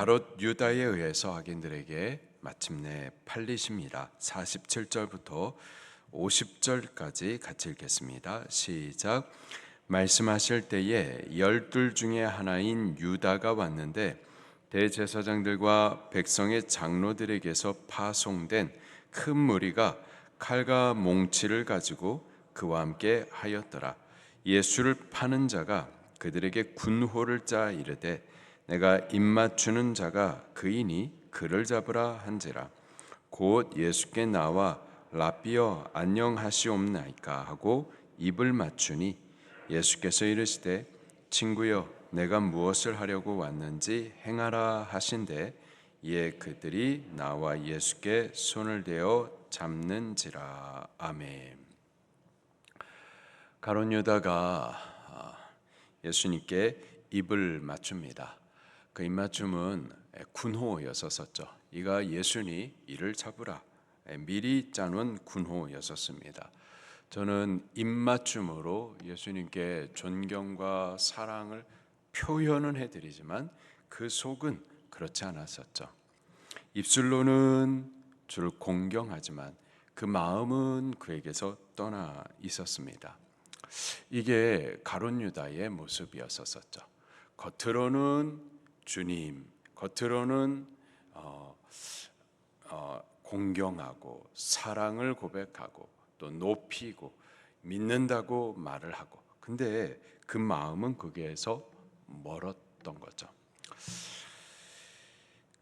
가롯 유다에 의해서 악인들에게 마침내 팔리십니다. 47절부터 50절까지 같이 읽겠습니다. 시작. 말씀하실 때에 12 중에 하나인 유다가 왔는데 대제사장들과 백성의 장로들에게서 파송된 큰 무리가 칼과 몽치를 가지고 그와 함께 하였더라. 예수를 파는 자가 그들에게 군호를 짜 이르되 내가 입맞추는 자가 그이니 그를 잡으라 한지라. 곧 예수께 나와 라삐어 안녕하시옵나이까 하고 입을 맞추니 예수께서 이르시되 친구여 내가 무엇을 하려고 왔는지 행하라 하신대 이에 그들이 나와 예수께 손을 대어 잡는지라. 아멘. 가룟 유다가 예수님께 입을 맞춥니다. 그 입맞춤은 군호였었죠. 이가 예수니 이를 잡으라 미리 짜놓은 군호였었습니다. 저는 입맞춤으로 예수님께 존경과 사랑을 표현은 해드리지만 그 속은 그렇지 않았었죠. 입술로는 주를 공경하지만 그 마음은 그에게서 떠나 있었습니다. 이게 가룟 유다의 모습이었었죠. 겉으로는 주님, 겉으로는 공경하고 사랑을 고백하고 또 높이고 믿는다고 말을 하고, 근데 그 마음은 거기에서 멀었던 거죠.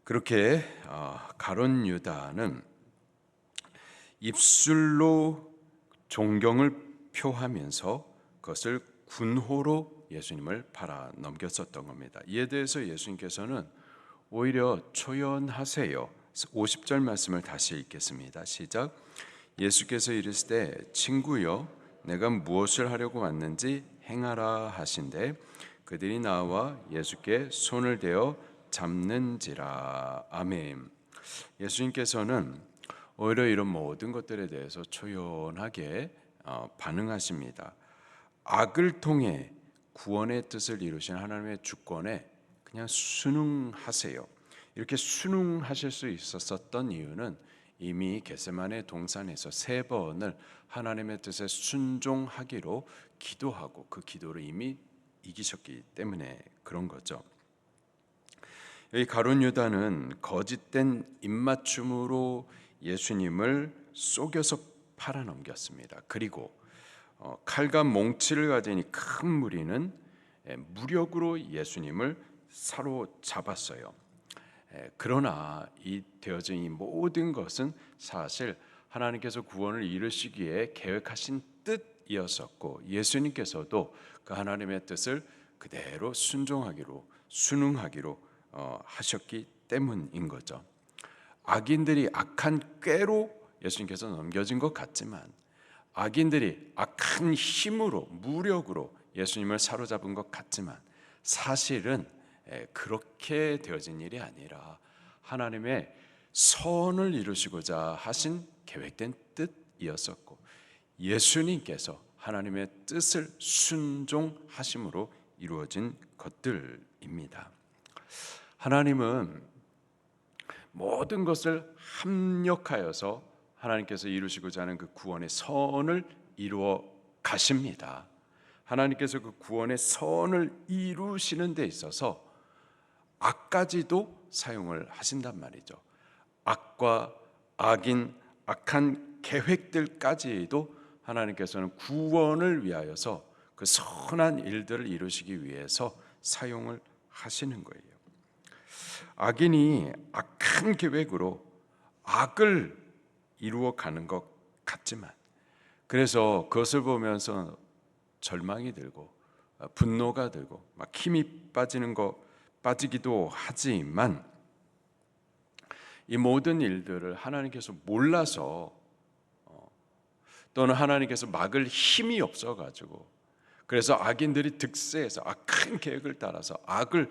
그렇게 가룟 유다는 입술로 존경을 표하면서 그것을 군호로 예수님을 팔아 넘겼었던 겁니다. 이에 대해서 예수님께서는 오히려 초연하세요. 50절 말씀을 다시 읽겠습니다. 시작. 예수께서 이르시되 친구여 내가 무엇을 하려고 왔는지 행하라 하신대 그들이 나와 예수께 손을 대어 잡는지라. 아멘. 예수님께서는 오히려 이런 모든 것들에 대해서 초연하게 반응하십니다. 악을 통해 구원의 뜻을 이루신 하나님의 주권에 그냥 순응하세요. 이렇게 순응하실 수 있었던 이유는 이미 겟세마네 동산에서 3번을 하나님의 뜻에 순종하기로 기도하고 그 기도를 이미 이기셨기 때문에 그런 거죠. 여기 가룟 유다는 거짓된 입맞춤으로 예수님을 속여서 팔아넘겼습니다. 그리고 칼과 몽치를 가진 이 큰 무리는 무력으로 예수님을 사로잡았어요. 그러나 이 되어진 이 모든 것은 사실 하나님께서 구원을 이루시기에 계획하신 뜻이었었고 예수님께서도 그 하나님의 뜻을 그대로 순응하기로 하셨기 때문인 거죠. 악인들이 악한 꾀로 예수님께서 넘겨진 것 같지만 악인들이 악한 힘으로 무력으로 예수님을 사로잡은 것 같지만 사실은 그렇게 되어진 일이 아니라 하나님의 선을 이루시고자 하신 계획된 뜻이었었고 예수님께서 하나님의 뜻을 순종하심으로 이루어진 것들입니다. 하나님은 모든 것을 합력하여서 하나님께서 이루시고자 하는 그 구원의 선을 이루어 가십니다. 하나님께서 그 구원의 선을 이루시는 데 있어서 악까지도 사용을 하신단 말이죠. 악과 악인, 악한 계획들까지도 하나님께서는 구원을 위하여서 그 선한 일들을 이루시기 위해서 사용을 하시는 거예요. 악인이 악한 계획으로 악을 이루어가는 것 같지만 그래서 그것을 보면서 절망이 들고 분노가 들고 막 힘이 빠지기도 하지만 이 모든 일들을 하나님께서 몰라서 또는 하나님께서 막을 힘이 없어가지고 그래서 악인들이 득세해서 악한 계획을 따라서 악을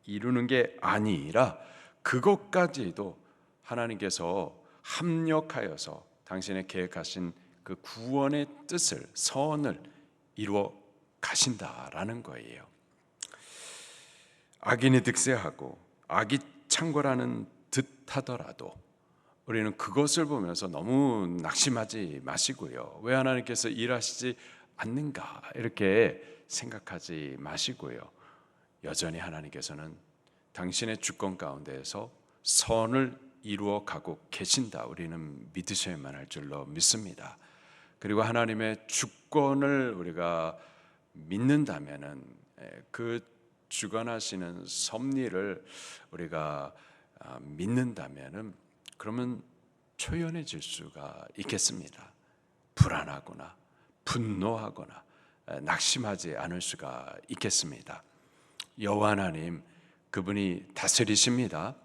이루는 게 아니라 그것까지도 하나님께서 합력하여서 당신의 계획하신 그 구원의 뜻을 선을 이루어 가신다라는 거예요. 악인이 득세하고 악이 창궐하는 듯 하더라도 우리는 그것을 보면서 너무 낙심하지 마시고요. 왜 하나님께서 일하시지 않는가 이렇게 생각하지 마시고요. 여전히 하나님께서는 당신의 주권 가운데에서 선을 이루어 가고 계신다. 우리는 믿으셔야만 할 줄로 믿습니다. 그리고 하나님의 주권을 우리가 믿는다면은 그 주관하시는 섭리를 우리가 믿는다면은 그러면 초연해질 수가 있겠습니다. 불안하거나 분노하거나 낙심하지 않을 수가 있겠습니다. 여호와 하나님, 그분이 다스리십니다.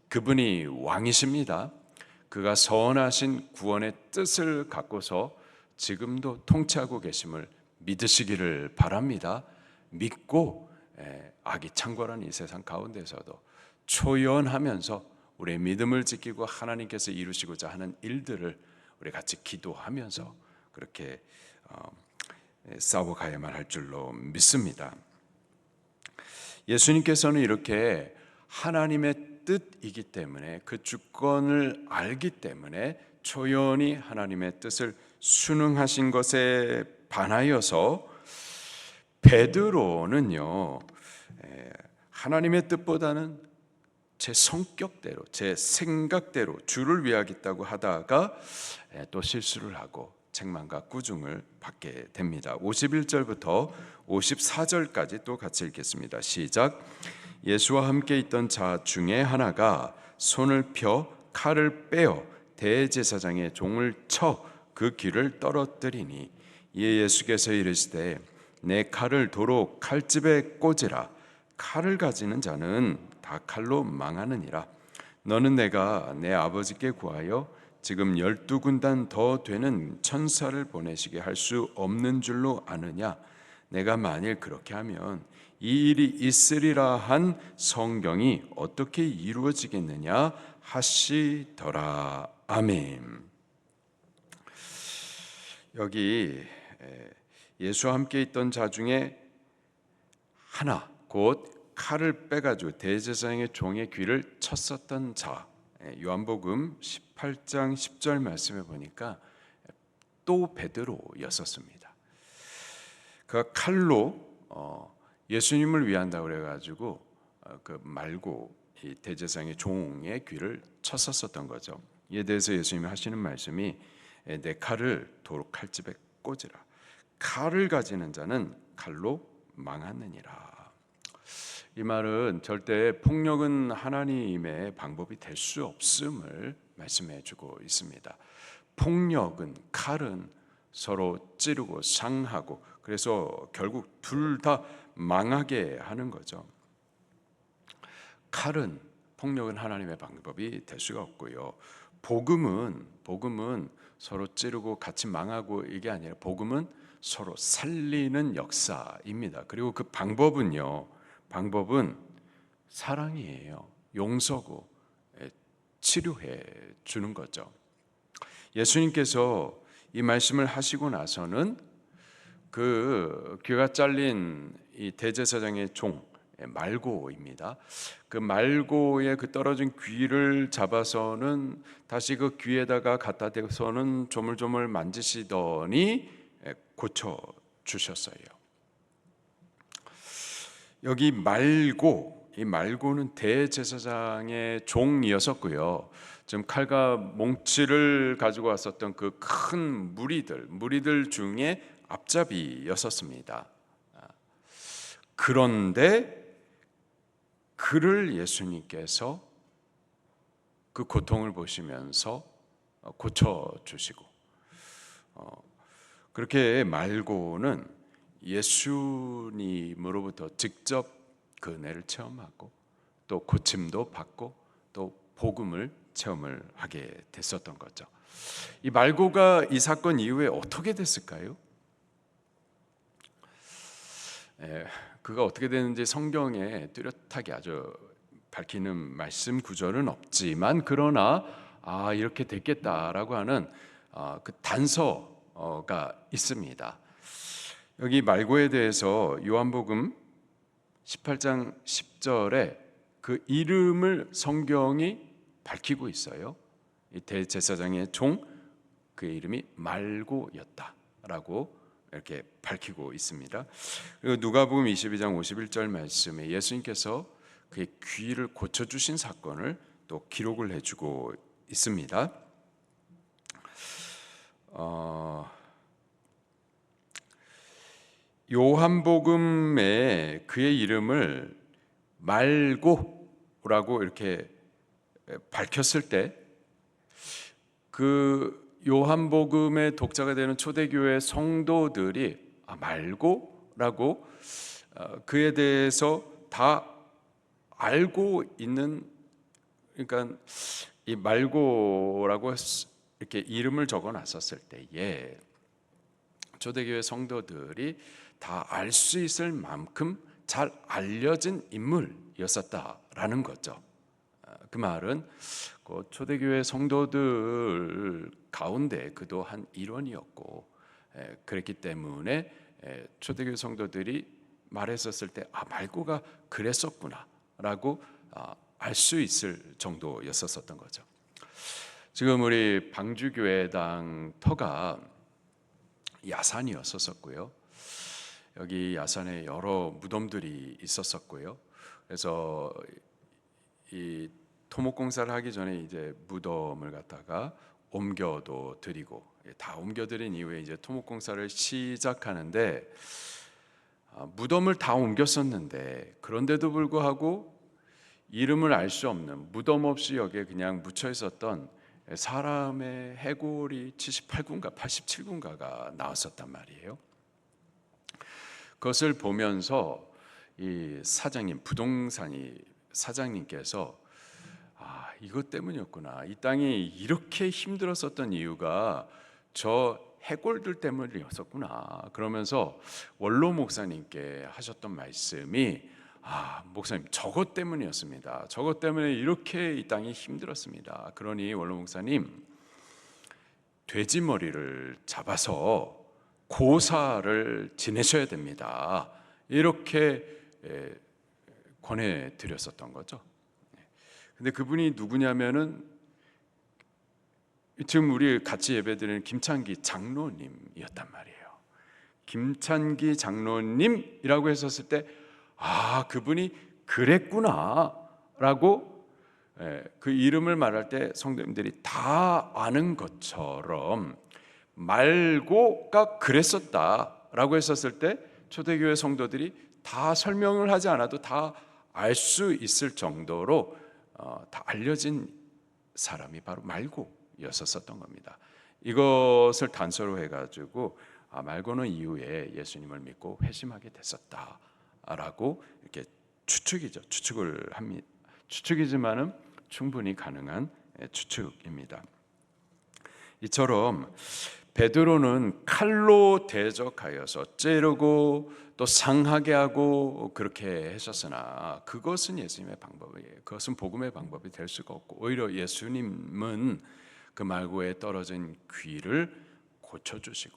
그분이 왕이십니다. 그가 선하신 구원의 뜻을 갖고서 지금도 통치하고 계심을 믿으시기를 바랍니다. 믿고 악이 창궐한 이 세상 가운데서도 초연하면서 우리의 믿음을 지키고 하나님께서 이루시고자 하는 일들을 우리 같이 기도하면서 그렇게 싸워가야만 할 줄로 믿습니다. 예수님께서는 이렇게 하나님의 뜻이기 때문에 그 주권을 알기 때문에 초연히 하나님의 뜻을 순응하신 것에 반하여서 베드로는요, 하나님의 뜻보다는 제 성격대로, 제 생각대로 주를 위하겠다고 하다가 또 실수를 하고 책망과 꾸중을 받게 됩니다. 51절부터 54절까지 또 같이 읽겠습니다. 시작. 예수와 함께 있던 자 중에 하나가 손을 펴 칼을 빼어 대제사장의 종을 쳐 그 귀를 떨어뜨리니 이에 예수께서 이르시되 내 칼을 도로 칼집에 꽂으라. 칼을 가지는 자는 다 칼로 망하느니라. 너는 내가 내 아버지께 구하여 지금 12군단 더 되는 천사를 보내시게 할 수 없는 줄로 아느냐. 내가 만일 그렇게 하면 이 일이 있으리라 한 성경이 어떻게 이루어지겠느냐 하시더라. 아멘. 여기 예수와 함께 있던 자 중에 하나, 곧 칼을 빼가지고 대제사장의 종의 귀를 쳤었던 자, 요한복음 18장 10절 말씀에 보니까 또 베드로였었습니다. 그 칼로 예수님을 위한다고 그래가지고 그 말고 이 대제사장의 종의 귀를 쳤었던 거죠. 이에 대해서 예수님이 하시는 말씀이 내 칼을 도로 칼집에 꽂으라. 칼을 가지는 자는 칼로 망하느니라. 이 말은 절대 폭력은 하나님의 방법이 될 수 없음을 말씀해 주고 있습니다. 폭력은, 칼은 서로 찌르고 상하고 그래서 결국 둘 다 망하게 하는 거죠. 칼은, 폭력은 하나님의 방법이 될 수가 없고요. 복음은 서로 찌르고 같이 망하고 이게 아니라 복음은 서로 살리는 역사입니다. 그리고 그 방법은 사랑이에요. 용서고 치료해 주는 거죠. 예수님께서 이 말씀을 하시고 나서는 그 귀가 잘린 이 대제사장의 종 말고입니다. 그 말고의 그 떨어진 귀를 잡아서는 다시 그 귀에다가 갖다 대고서는 조물조물 만지시더니 고쳐 주셨어요. 여기 이 말고는 대제사장의 종이었었고요. 지금 칼과 몽치를 가지고 왔었던 그 큰 무리들 중에 앞잡이였었습니다. 그런데 그를 예수님께서 그 고통을 보시면서 고쳐주시고 그렇게 말고는 예수님으로부터 직접 그 은혜를 체험하고 또 고침도 받고 또 복음을 체험을 하게 됐었던 거죠. 이 말고가 이 사건 이후에 어떻게 됐을까요? 그가 어떻게 되는지 성경에 뚜렷하게 아주 밝히는 말씀 구절은 없지만 그러나 이렇게 됐겠다라고 하는 그 단서가 있습니다. 여기 말고에 대해서 요한복음 18장 10절에 그 이름을 성경이 밝히고 있어요. 이 대제사장의 종, 그의 이름이 말고였다라고 이렇게 밝히고 있습니다. 그리고 누가복음 22장 51절 말씀에 예수님께서 그의 귀를 고쳐주신 사건을 또 기록을 해주고 있습니다. 요한복음에 그의 이름을 말고라고 이렇게 밝혔을 때 그 요한복음의 독자가 되는 초대교회 성도들이 말고라고 그에 대해서 다 알고 있는, 그러니까 이 말고라고 이렇게 이름을 적어놨었을 때에 초대교회 성도들이 다 알 수 있을 만큼 잘 알려진 인물이었었다라는 거죠. 그 말은 그 초대교회 성도들 가운데 그도 한 일원이었고, 그랬기 때문에 초대교회 성도들이 말했었을 때 말고가 그랬었구나라고 알 수 있을 정도였었던 거죠. 지금 우리 방주교회당 터가 야산이었었고요. 여기 야산에 여러 무덤들이 있었었고요. 그래서 이 토목공사를 하기 전에 이제 무덤을 갖다가 옮겨도 드리고, 다 옮겨드린 이후에 이제 토목공사를 시작하는데 무덤을 다 옮겼었는데, 그런데도 불구하고 이름을 알 수 없는, 무덤 없이 여기에 그냥 묻혀 있었던 사람의 해골이 78군가 87군가가 나왔었단 말이에요. 그것을 보면서 이 사장님, 부동산이 사장님께서 이것 때문이었구나, 이 땅이 이렇게 힘들었었던 이유가 저 해골들 때문이었었구나, 그러면서 원로 목사님께 하셨던 말씀이 목사님, 저것 때문이었습니다. 저것 때문에 이렇게 이 땅이 힘들었습니다. 그러니 원로 목사님, 돼지 머리를 잡아서 고사를 지내셔야 됩니다. 이렇게 권해드렸었던 거죠. 근데 그분이 누구냐면은 지금 우리 같이 예배드리는 김찬기 장로님이었단 말이에요. 김찬기 장로님이라고 했었을 때 그분이 그랬구나라고 그 이름을 말할 때 성도님들이 다 아는 것처럼 말고가 그랬었다라고 했었을 때 초대교회 성도들이 다 설명을 하지 않아도 다 알 수 있을 정도로 다 알려진 사람이 바로 말고였었던 겁니다. 이것을 단서로 해가지고 말고는 이후에 예수님을 믿고 회심하게 됐었다라고 이렇게 추측을 합니다. 추측이지만은 충분히 가능한 추측입니다. 이처럼 베드로는 칼로 대적하여서 찌르고 또 상하게 하고 그렇게 했었으나 그것은 예수님의 방법이에요. 그것은 복음의 방법이 될 수가 없고, 오히려 예수님은 그 말고에 떨어진 귀를 고쳐주시고,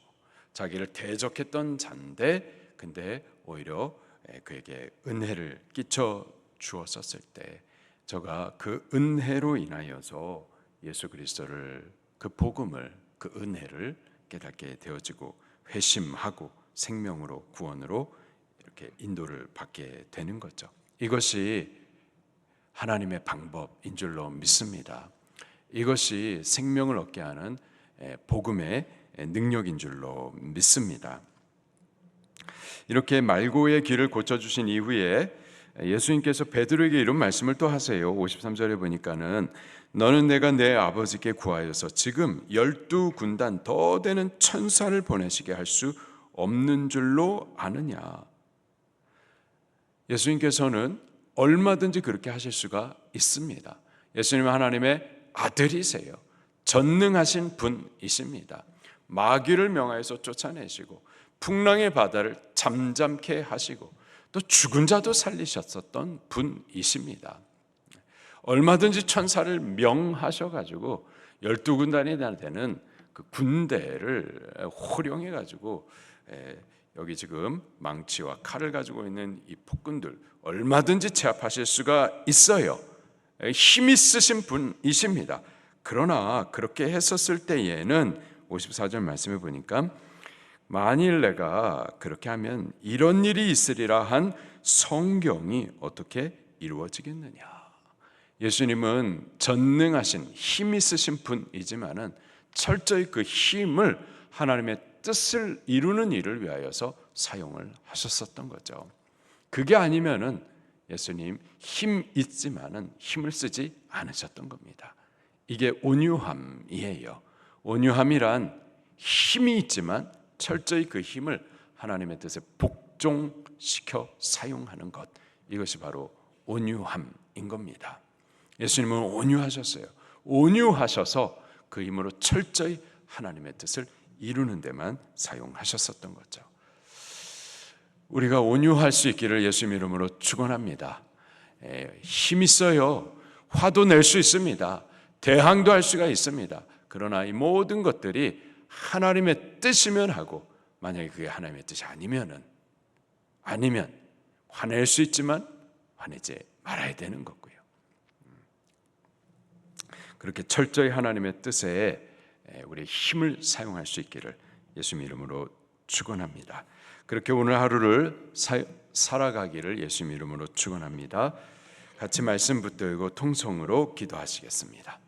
자기를 대적했던 자인데 근데 오히려 그에게 은혜를 끼쳐 주었었을 때 저가 그 은혜로 인하여서 예수 그리스도를, 그 복음을, 그 은혜를 깨닫게 되어지고 회심하고 생명으로, 구원으로 이렇게 인도를 받게 되는 거죠. 이것이 하나님의 방법인 줄로 믿습니다. 이것이 생명을 얻게 하는 복음의 능력인 줄로 믿습니다. 이렇게 말고의 길을 고쳐주신 이후에 예수님께서 베드로에게 이런 말씀을 또 하세요. 53절에 보니까는 너는 내가 내 아버지께 구하여서 지금 12군단 더 되는 천사를 보내시게 할 수 없는 줄로 아느냐. 예수님께서는 얼마든지 그렇게 하실 수가 있습니다. 예수님은 하나님의 아들이세요. 전능하신 분이십니다. 마귀를 명하여서 쫓아내시고 풍랑의 바다를 잠잠케 하시고 또 죽은 자도 살리셨었던 분이십니다. 얼마든지 천사를 명하셔가지고 12군단이 되는 그 군대를 호령해가지고 여기 지금 망치와 칼을 가지고 있는 이 폭군들 얼마든지 제압하실 수가 있어요. 힘 있으신 분이십니다. 그러나 그렇게 했었을 때에는 54절 말씀해 보니까 만일 내가 그렇게 하면 이런 일이 있으리라 한 성경이 어떻게 이루어지겠느냐. 예수님은 전능하신 힘 있으신 분이지만은 철저히 그 힘을 하나님의 뜻을 이루는 일을 위하여서 사용을 하셨었던 거죠. 그게 아니면은 예수님 힘 있지만은 힘을 쓰지 않으셨던 겁니다. 이게 온유함이에요. 온유함이란 힘이 있지만 철저히 그 힘을 하나님의 뜻에 복종시켜 사용하는 것, 이것이 바로 온유함인 겁니다. 예수님은 온유하셨어요. 온유하셔서 그 힘으로 철저히 하나님의 뜻을 이루는 데만 사용하셨었던 거죠. 우리가 온유할 수 있기를 예수님 이름으로 축원합니다. 힘 있어요. 화도 낼 수 있습니다. 대항도 할 수가 있습니다. 그러나 이 모든 것들이 하나님의 뜻이면 하고, 만약에 그게 하나님의 뜻이 아니면 화낼 수 있지만 화내지 말아야 되는 거고요. 그렇게 철저히 하나님의 뜻에 우리의 힘을 사용할 수 있기를 예수님 이름으로 축원합니다. 그렇게 오늘 하루를 살아가기를 예수님 이름으로 축원합니다. 같이 말씀 붙들고 통성으로 기도하시겠습니다.